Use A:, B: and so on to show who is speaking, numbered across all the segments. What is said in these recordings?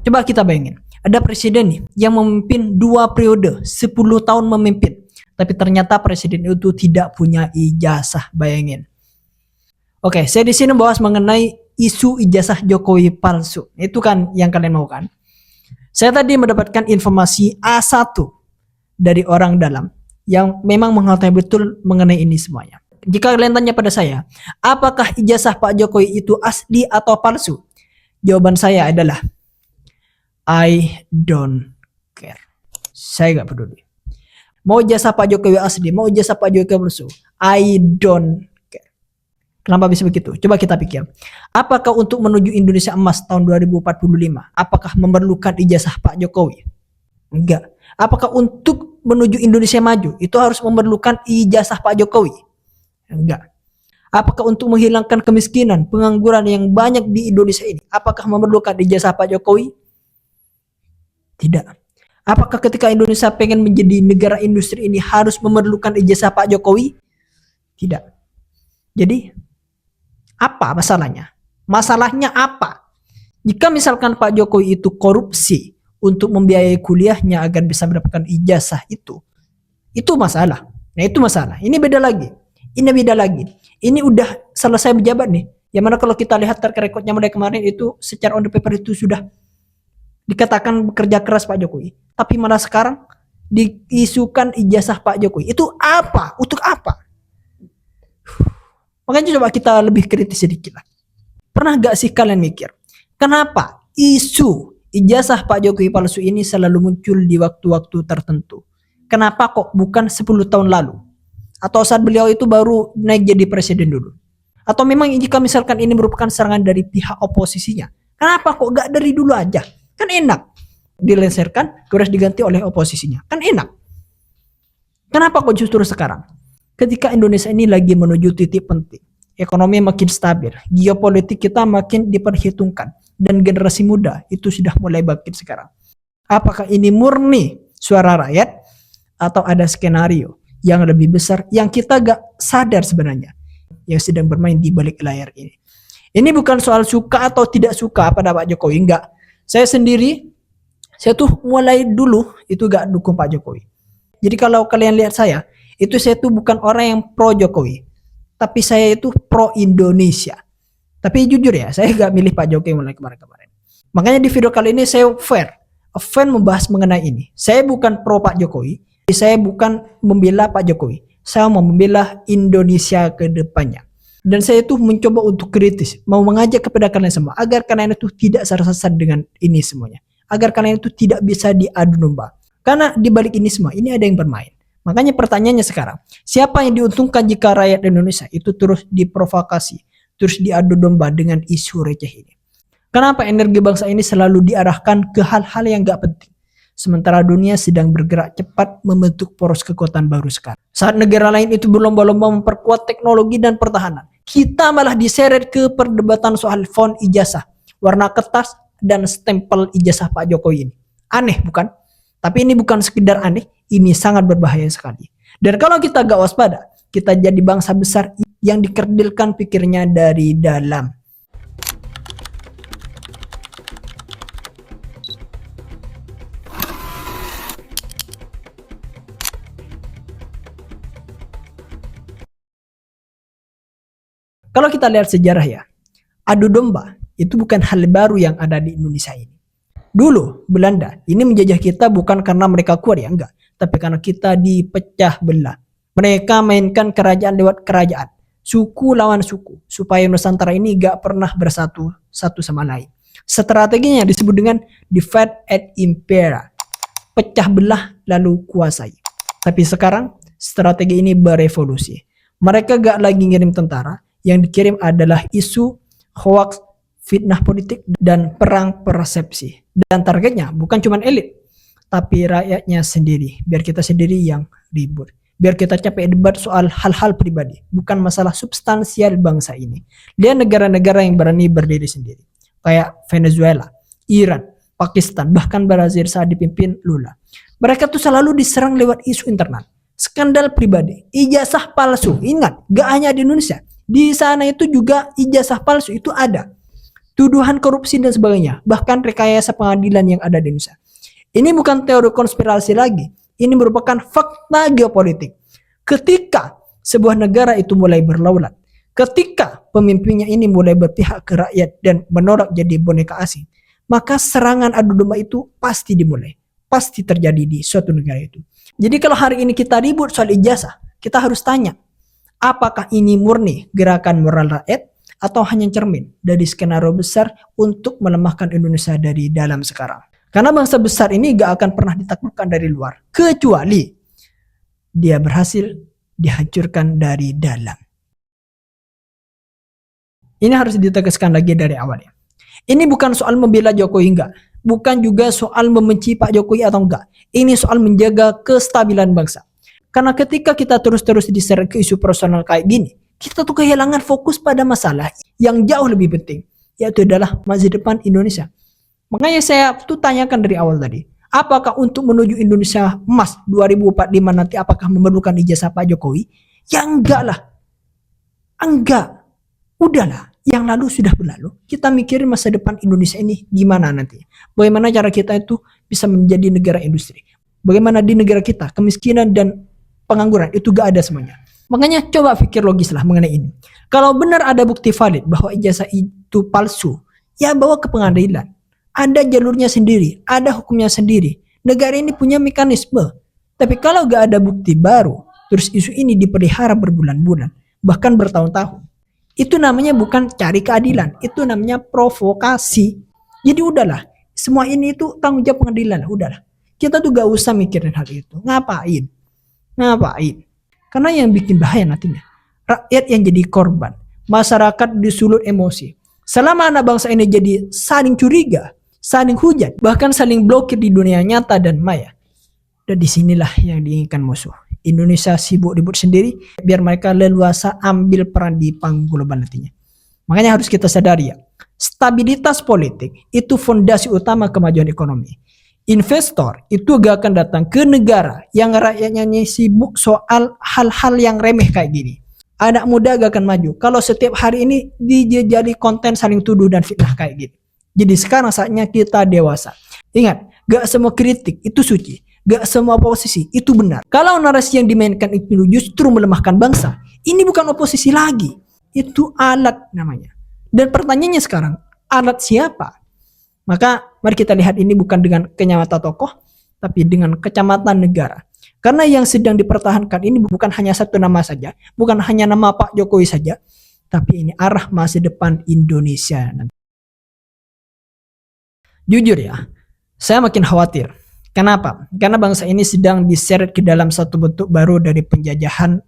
A: Coba kita bayangin, ada presiden nih yang memimpin 2 periode, 10 tahun memimpin. Tapi ternyata presiden itu tidak punya ijazah, bayangin. Oke, saya di sini bahas mengenai isu ijazah Jokowi palsu. Itu kan yang kalian mau kan? Saya tadi mendapatkan informasi A1 dari orang dalam yang memang mengetahui betul mengenai ini semuanya. Jika kalian tanya pada saya, apakah ijazah Pak Jokowi itu asli atau palsu? Jawaban saya adalah I don't care. Saya gak peduli. Mau ijazah Pak Jokowi asli, mau ijazah Pak Jokowi palsu, I don't care. Kenapa bisa begitu? Coba kita pikir. Apakah untuk menuju Indonesia emas tahun 2045, apakah memerlukan ijazah Pak Jokowi? Enggak. Apakah untuk menuju Indonesia maju, itu harus memerlukan ijazah Pak Jokowi? Enggak. Apakah untuk menghilangkan kemiskinan, pengangguran yang banyak di Indonesia ini, apakah memerlukan ijazah Pak Jokowi? Tidak. Apakah ketika Indonesia pengen menjadi negara industri ini harus memerlukan ijazah Pak Jokowi? Tidak. Jadi, apa masalahnya? Masalahnya apa? Jika misalkan Pak Jokowi itu korupsi untuk membiayai kuliahnya agar bisa mendapatkan ijazah itu masalah. Nah itu masalah. Ini beda lagi. Ini udah selesai menjabat nih. Yang mana kalau kita lihat track recordnya mulai kemarin itu secara on the paper itu sudah dikatakan bekerja keras Pak Jokowi, tapi malah sekarang diisukan ijazah Pak Jokowi. Itu apa? Untuk apa? Makanya coba kita lebih kritis sedikit lah. Pernah gak sih kalian mikir, kenapa isu ijazah Pak Jokowi palsu ini selalu muncul di waktu-waktu tertentu? Kenapa kok bukan 10 tahun lalu? Atau saat beliau itu baru naik jadi presiden dulu? Atau memang jika misalkan ini merupakan serangan dari pihak oposisinya, kenapa kok gak dari dulu aja? Kan enak dilengsarkan terus diganti oleh oposisinya, kan enak. Kenapa kok justru sekarang ketika Indonesia ini lagi menuju titik penting, ekonomi makin stabil, geopolitik kita makin diperhitungkan, dan generasi muda itu sudah mulai bangkit sekarang? Apakah ini murni suara rakyat atau ada skenario yang lebih besar yang kita gak sadar sebenarnya yang sedang bermain di balik layar ini? Ini bukan soal suka atau tidak suka pada Pak Jokowi, enggak. Saya sendiri, saya tuh mulai dulu itu gak dukung Pak Jokowi. Jadi kalau kalian lihat saya tuh bukan orang yang pro Jokowi, tapi saya itu pro Indonesia. Tapi jujur ya, saya gak milih Pak Jokowi mulai kemarin-kemarin. Makanya di video kali ini saya fan membahas mengenai ini. Saya bukan pro Pak Jokowi, saya bukan membela Pak Jokowi, saya mau membela Indonesia ke depannya. Dan saya tuh mencoba untuk kritis, mau mengajak kepada kalian semua agar kalian itu tidak sesat dengan ini semuanya, agar kalian itu tidak bisa diadu domba. Karena di balik ini semua, ini ada yang bermain. Makanya pertanyaannya sekarang, siapa yang diuntungkan jika rakyat Indonesia itu terus diprovokasi, terus diadu domba dengan isu receh ini? Kenapa energi bangsa ini selalu diarahkan ke hal-hal yang gak penting? Sementara dunia sedang bergerak cepat membentuk poros kekuatan baru sekarang. Saat negara lain itu berlomba-lomba memperkuat teknologi dan pertahanan, kita malah diseret ke perdebatan soal font ijazah, warna kertas, dan stempel ijazah Pak Jokowi ini. Aneh bukan? Tapi ini bukan sekedar aneh, ini sangat berbahaya sekali. Dan kalau kita gak waspada, kita jadi bangsa besar yang dikerdilkan pikirnya dari dalam. Kalau kita lihat sejarah ya, adu domba itu bukan hal baru yang ada di Indonesia ini. Dulu Belanda ini menjajah kita bukan karena mereka kuat ya, enggak, tapi karena kita dipecah belah. Mereka mainkan kerajaan lewat kerajaan, suku lawan suku, supaya Nusantara ini gak pernah bersatu satu sama lain. Strateginya disebut dengan divide and impera, pecah belah lalu kuasai. Tapi sekarang strategi ini berevolusi. Mereka gak lagi ngirim tentara, yang dikirim adalah isu, hoax, fitnah politik, dan perang persepsi. Dan targetnya bukan cuma elit, tapi rakyatnya sendiri. Biar kita sendiri yang ribut. Biar kita capek debat soal hal-hal pribadi, bukan masalah substansial bangsa ini. Lihat negara-negara yang berani berdiri sendiri. Kayak Venezuela, Iran, Pakistan, bahkan Brazil saat dipimpin Lula. Mereka tuh selalu diserang lewat isu internal. Skandal pribadi, ijazah palsu. Ingat, gak hanya di Indonesia. Di sana itu juga ijazah palsu itu ada. tuduhan korupsi dan sebagainya, bahkan rekayasa pengadilan yang ada di Indonesia. Ini bukan teori konspirasi lagi, ini merupakan fakta geopolitik. Ketika sebuah negara itu mulai berlaulat, ketika pemimpinnya ini mulai berpihak ke rakyat dan menolak jadi boneka asing, maka serangan adu domba itu pasti dimulai, pasti terjadi di suatu negara itu. Jadi kalau hari ini kita ribut soal ijazah, kita harus tanya, apakah ini murni gerakan moral rakyat atau hanya cermin dari skenario besar untuk melemahkan Indonesia dari dalam sekarang? Karena bangsa besar ini gak akan pernah ditaklukkan dari luar, kecuali dia berhasil dihancurkan dari dalam. Ini harus ditegaskan lagi dari awalnya. Ini bukan soal membela Jokowi enggak, bukan juga soal membenci Pak Jokowi atau enggak. Ini soal menjaga kestabilan bangsa. Karena ketika kita terus-terus diseret ke isu personal kayak gini, kita tuh kehilangan fokus pada masalah yang jauh lebih penting, yaitu adalah masa depan Indonesia. Makanya saya tuh tanyakan dari awal tadi, apakah untuk menuju Indonesia emas 2045 nanti apakah memerlukan ijazah Pak Jokowi? Ya enggak lah. Enggak. Udahlah, yang lalu sudah berlalu. Kita mikirin masa depan Indonesia ini gimana nanti. Bagaimana cara kita itu bisa menjadi negara industri. Bagaimana di negara kita kemiskinan dan pengangguran itu gak ada semuanya. Makanya coba pikir logis lah mengenai ini. Kalau benar ada bukti valid bahwa ijazah itu palsu, ya bawa ke pengadilan. Ada jalurnya sendiri, ada hukumnya sendiri. Negara ini punya mekanisme. Tapi kalau gak ada bukti baru, terus isu ini dipelihara berbulan-bulan, bahkan bertahun-tahun, itu namanya bukan cari keadilan, itu namanya provokasi. Jadi udahlah, semua ini itu tanggung jawab pengadilan, udahlah. Kita tuh gak usah mikirin hal itu. Ngapain? Karena yang bikin bahaya nantinya, rakyat yang jadi korban, masyarakat disulut emosi. Selama anak bangsa ini jadi saling curiga, saling hujat, bahkan saling blokir di dunia nyata dan maya. Dan disinilah yang diinginkan musuh. Indonesia sibuk ribut sendiri biar mereka leluasa ambil peran di panggung global nantinya. Makanya harus kita sadari ya, stabilitas politik itu fondasi utama kemajuan ekonomi. Investor itu gak akan datang ke negara yang rakyatnya sibuk soal hal-hal yang remeh kayak gini. Anak muda gak akan maju kalau setiap hari ini dijajali konten saling tuduh dan fitnah kayak gini. Jadi sekarang saatnya kita dewasa. Ingat, gak semua kritik itu suci. Gak semua oposisi itu benar. Kalau narasi yang dimainkan itu justru melemahkan bangsa, ini bukan oposisi lagi. Itu alat namanya. Dan pertanyaannya sekarang, alat siapa? Maka mari kita lihat ini bukan dengan kenyamatan tokoh, tapi dengan kecamatan negara. Karena yang sedang dipertahankan ini bukan hanya satu nama saja, bukan hanya nama Pak Jokowi saja, tapi ini arah masa depan Indonesia. Jujur ya, saya makin khawatir. Kenapa? Karena bangsa ini sedang diseret ke dalam satu bentuk baru dari penjajahan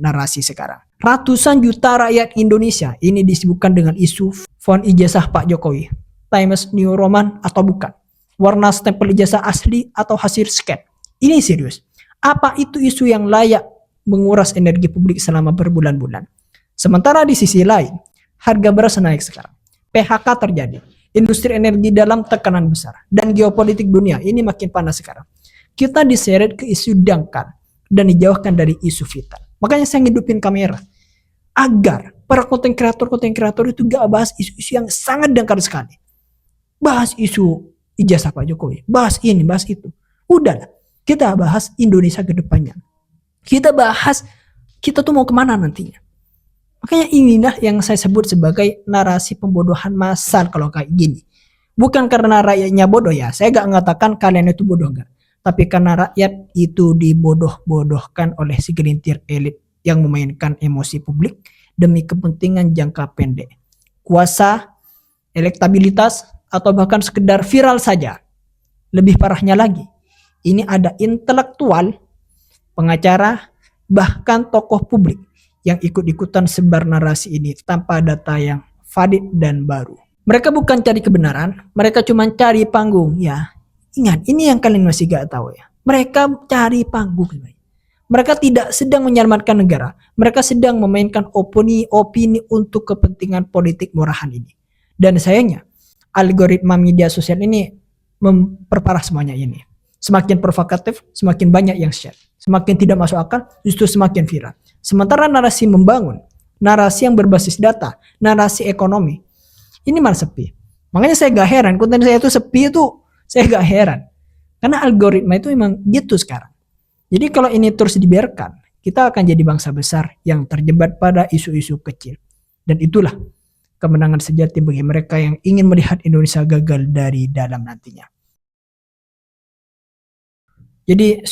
A: narasi sekarang. Ratusan juta rakyat Indonesia ini disibukkan dengan isu font ijazah Pak Jokowi, Times New Roman atau bukan, warna stempel ijazah asli atau hasil scan. Ini serius. Apa itu isu yang layak menguras energi publik selama berbulan-bulan? Sementara di sisi lain, harga beras naik sekarang. PHK terjadi. Industri energi dalam tekanan besar. Dan geopolitik dunia ini makin panas sekarang. Kita diseret ke isu dangkal dan dijauhkan dari isu vital. Makanya saya ngidupin kamera. Agar para konten kreator itu gak bahas isu-isu yang sangat dangkal sekali. Bahas isu ijazah Pak Jokowi. Bahas ini, bahas itu. Udahlah. Kita bahas Indonesia ke depannya. Kita bahas kita tuh mau kemana nantinya. Makanya inilah yang saya sebut sebagai narasi pembodohan massal kalau kayak gini. Bukan karena rakyatnya bodoh ya. Saya gak mengatakan kalian itu bodoh enggak. Tapi karena rakyat itu dibodoh-bodohkan oleh segelintir elit yang memainkan emosi publik demi kepentingan jangka pendek. Kuasa, elektabilitas, atau bahkan sekedar viral saja. Lebih parahnya lagi, ini ada intelektual, pengacara, bahkan tokoh publik yang ikut-ikutan sebar narasi ini tanpa data yang valid dan baru. Mereka bukan cari kebenaran, mereka cuma cari panggung. Ya, ingat, ini yang kalian masih gak tahu ya. Mereka cari panggung. Mereka tidak sedang menyelamatkan negara. Mereka sedang memainkan opini untuk kepentingan politik murahan ini. Dan sayangnya, algoritma media sosial ini memperparah semuanya ini. Semakin provokatif, semakin banyak yang share. Semakin tidak masuk akal, justru semakin viral. Sementara narasi membangun, narasi yang berbasis data, narasi ekonomi, Ini malah sepi. Makanya saya gak heran konten saya itu sepi itu, saya gak heran. Karena algoritma itu memang gitu sekarang. Jadi kalau ini terus dibiarkan, kita akan jadi bangsa besar yang terjebak pada isu-isu kecil. Dan itulah kemenangan sejati bagi mereka yang ingin melihat Indonesia gagal dari dalam nantinya. Jadi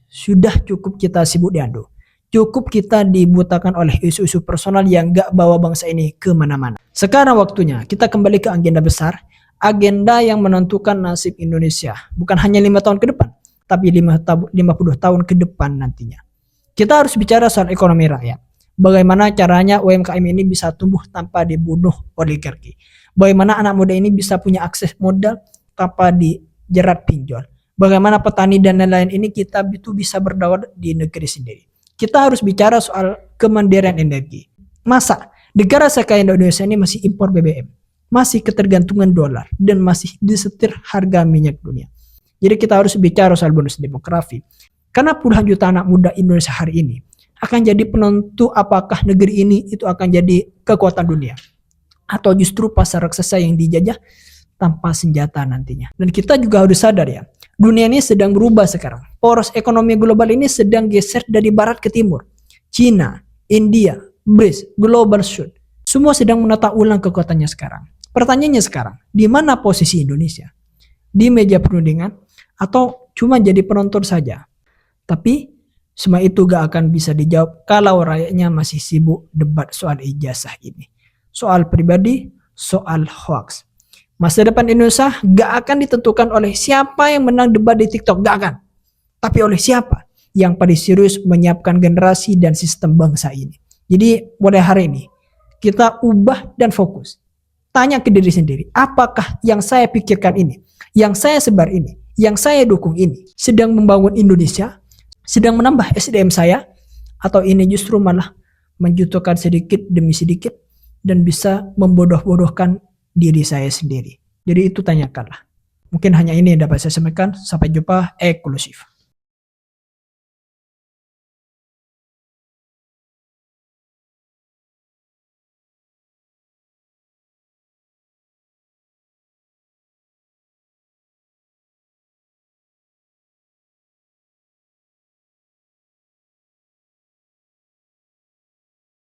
A: sudah cukup kita sibuk diadu. Cukup kita dibutakan oleh isu-isu personal yang gak bawa bangsa ini kemana-mana. Sekarang waktunya kita kembali ke agenda besar, agenda yang menentukan nasib Indonesia. Bukan hanya 5 tahun ke depan, tapi 50 tahun ke depan nantinya. Kita harus bicara soal ekonomi rakyat. Bagaimana caranya UMKM ini bisa tumbuh tanpa dibunuh oligarki. Bagaimana anak muda ini bisa punya akses modal tanpa dijerat pinjol. Bagaimana petani dan lain-lain ini kita itu bisa berdaulat di negeri sendiri. Kita harus bicara soal kemandirian energi. Masa negara sekaya Indonesia ini masih impor BBM, masih ketergantungan dolar, dan masih disetir harga minyak dunia. Jadi kita harus bicara soal bonus demografi. Karena puluhan juta anak muda Indonesia hari ini akan jadi penentu apakah negeri ini itu akan jadi kekuatan dunia. Atau justru pasar raksasa yang dijajah tanpa senjata nantinya. Dan kita juga harus sadar ya, dunia ini sedang berubah sekarang. Poros ekonomi global ini sedang geser dari barat ke timur. Cina, India, BRICS, Global South, semua sedang menata ulang kekuatannya sekarang. Pertanyaannya sekarang, di mana posisi Indonesia? Di meja perundingan atau cuma jadi penonton saja? Tapi semua itu gak akan bisa dijawab kalau rakyatnya masih sibuk debat soal ijazah ini. Soal pribadi, soal hoax. Masa depan Indonesia gak akan ditentukan oleh siapa yang menang debat di TikTok, gak akan. Tapi oleh siapa yang paling serius menyiapkan generasi dan sistem bangsa ini. Jadi mulai hari ini kita ubah dan fokus. Tanya ke diri sendiri, apakah yang saya pikirkan ini, yang saya sebar ini, yang saya dukung ini sedang membangun Indonesia, sedang menambah SDM saya, atau ini justru malah menjatuhkan sedikit demi sedikit dan bisa membodoh-bodohkan diri saya sendiri. Jadi itu tanyakanlah. Mungkin hanya ini yang dapat saya sampaikan. Sampai jumpa, eksklusif.